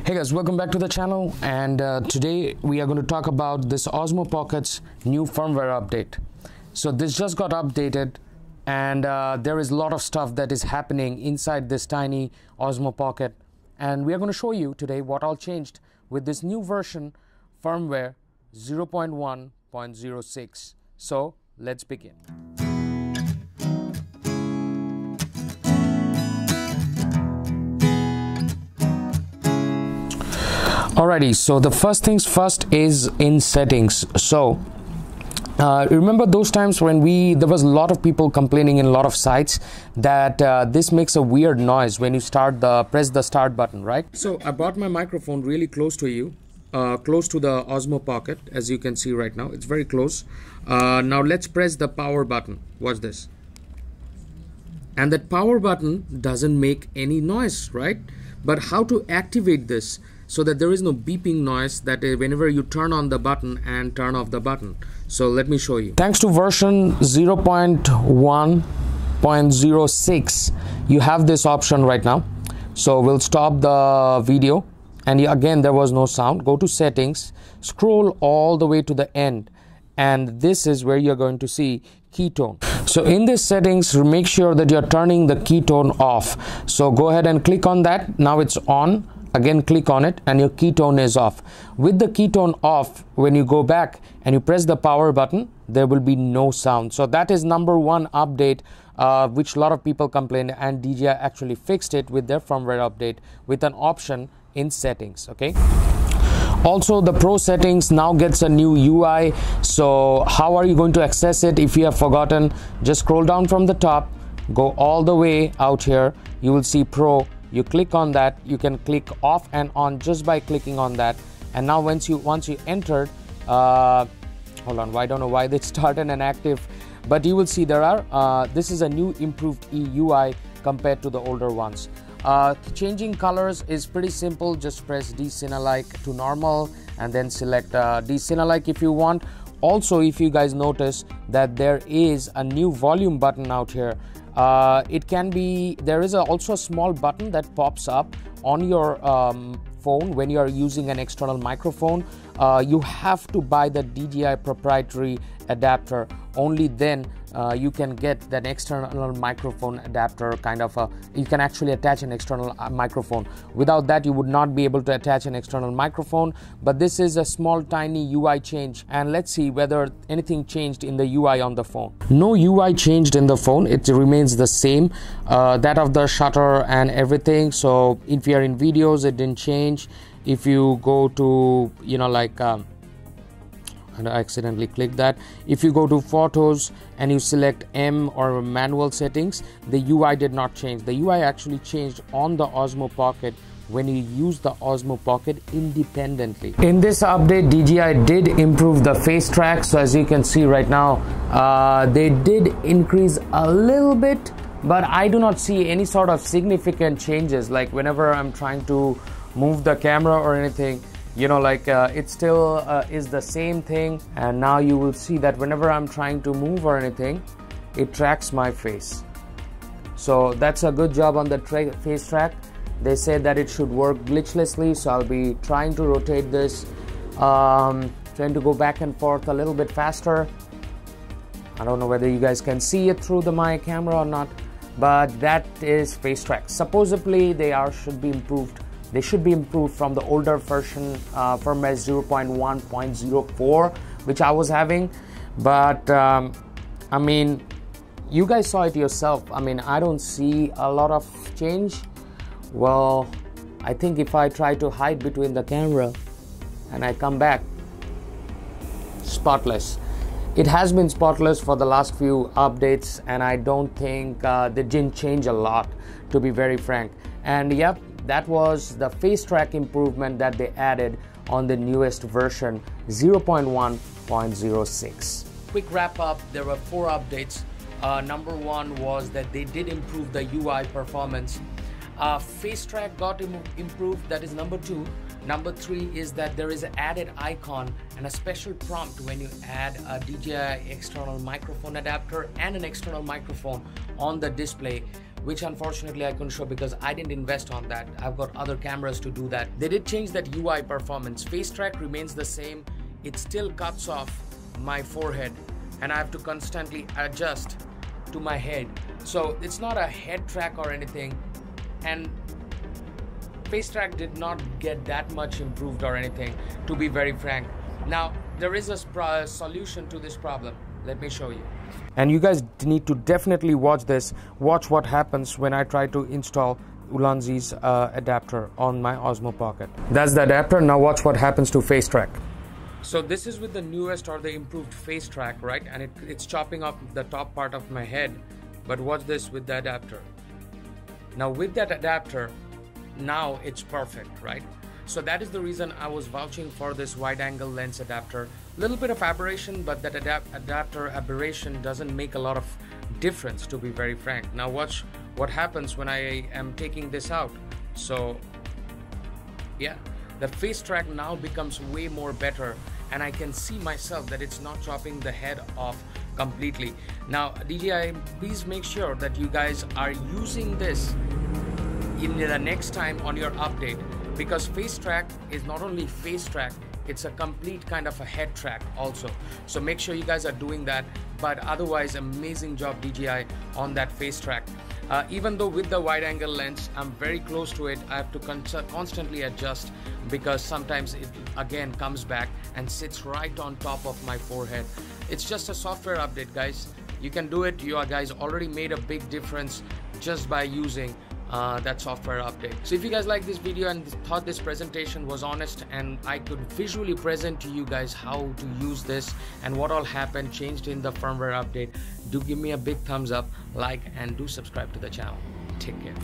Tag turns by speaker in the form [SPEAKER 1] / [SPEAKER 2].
[SPEAKER 1] Hey guys, welcome back to the channel, and today we are going to talk about this OSMOPOCKET's new firmware update. So this just got updated, and there is a lot of stuff that is happening inside this tiny OSMOPOCKET, and we are going to show you today what all changed with this new version firmware 0.1.06. So let's begin. Alrighty, so the first things first is in settings. So remember those times when there was a lot of people complaining in a lot of sites that this makes a weird noise when you press the start button, right? So I brought my microphone really close to you, close to the OSMOPOCKET, as you can see right now. It's very close. Now let's press the power button. Watch this. And that power button doesn't make any noise, right? But how to activate this so that there is no beeping noise that whenever you turn on the button and turn off the button? So let me show you. Thanks to version 0.1.06, you have this option right now. So we'll stop the video, and again there was no sound. Go to settings, scroll all the way to the end, and this is where you're going to see ketone. So in this settings, make sure that you're turning the ketone off. So go ahead and click on that. Now it's on. Again, click on it and your ketone is off. With the ketone off, when you go back and you press the power button, there will be no sound. So that is number one update, which a lot of people complained, and DJI actually fixed it with their firmware update with an option in settings. Okay. Also, the Pro settings now gets a new UI. So how are you going to access it if you have forgotten? Just scroll down from the top, go all the way out here. You will see Pro. You click on that. You can click off and on just by clicking on that. And now once you entered, hold on, I don't know why they started an active, but you will see there are this is a new improved UI compared to the older ones. Changing colors is pretty simple. Just press decenalike to normal and then select decenalike if you want. Also, if you guys notice that there is a new volume button out here, there is also a small button that pops up on your phone when you are using an external microphone. You have to buy the DJI proprietary adapter. Only then you can get that external microphone adapter, you can actually attach an external microphone. Without that, you would not be able to attach an external microphone. But this is a small tiny UI change, and let's see whether anything changed in the UI on the phone. No UI changed in the phone. It remains the same, that of the shutter and everything. So if you are in videos, it didn't change. If you go to and I accidentally clicked that. If you go to photos and you select M or manual settings, the UI did not change. The UI actually changed on the OSMOPOCKET when you use the OSMOPOCKET independently. In this update, DJI did improve the face track. So as you can see right now, they did increase a little bit, but I do not see any sort of significant changes. Like whenever I'm trying to move the camera or anything, it still is the same thing. And now you will see that whenever I'm trying to move or anything, it tracks my face. So that's a good job on the face track. They said that it should work glitchlessly, so I'll be trying to rotate this, trying to go back and forth a little bit faster. I don't know whether you guys can see it through my camera or not, but that is face track. Supposedly they should be improved. They should be improved from the older version, firmware 0.1.04, which I was having. But I mean, you guys saw it yourself. I mean, I don't see a lot of change. Well, I think if I try to hide between the camera and I come back, spotless. It has been spotless for the last few updates, and I don't think they didn't change a lot, to be very frank. And yep, that was the face track improvement that they added on the newest version 0.1.06. Quick wrap up, there were 4 updates. Number 1 was that they did improve the UI performance. Face track got improved, that is number 2. Number 3 is that there is an added icon and a special prompt when you add a DJI external microphone adapter and an external microphone on the display. which unfortunately I couldn't show because I didn't invest on that. I've got other cameras to do that. They did change that UI performance. Facetrack remains the same. It still cuts off my forehead and I have to constantly adjust to my head. So it's not a head track or anything, and Facetrack did not get that much improved or anything, to be very frank. Now there is a solution to this problem. Let me show you. And you guys need to definitely watch this. Watch what happens when I try to install Ulanzi's adapter on my Osmo Pocket. That's the adapter. Now watch what happens to Facetrack. So this is with the newest or the improved Facetrack, right? And it's chopping off the top part of my head. But watch this with the adapter. Now with that adapter, now it's perfect, right? So that is the reason I was vouching for this wide angle lens adapter. Little bit of aberration, but that adapter aberration doesn't make a lot of difference, to be very frank. Now watch what happens when I am taking this out. So yeah, the Facetrack now becomes way more better, and I can see myself that it's not chopping the head off completely. Now DJI, please make sure that you guys are using this in the next time on your update, because Facetrack is not only Facetrack, it's a complete kind of a head track also. So make sure you guys are doing that. But otherwise, amazing job DJI on that Facetrack. Even though with the wide angle lens, I'm very close to it, I have to constantly adjust because sometimes it again comes back and sits right on top of my forehead. It's just a software update, guys. You can do it. You guys already made a big difference just by using that software update. So if you guys like this video and thought this presentation was honest and I could visually present to you guys how to use this and what all happened, changed in the firmware update, do give me a big thumbs up, like, and do subscribe to the channel. Take care.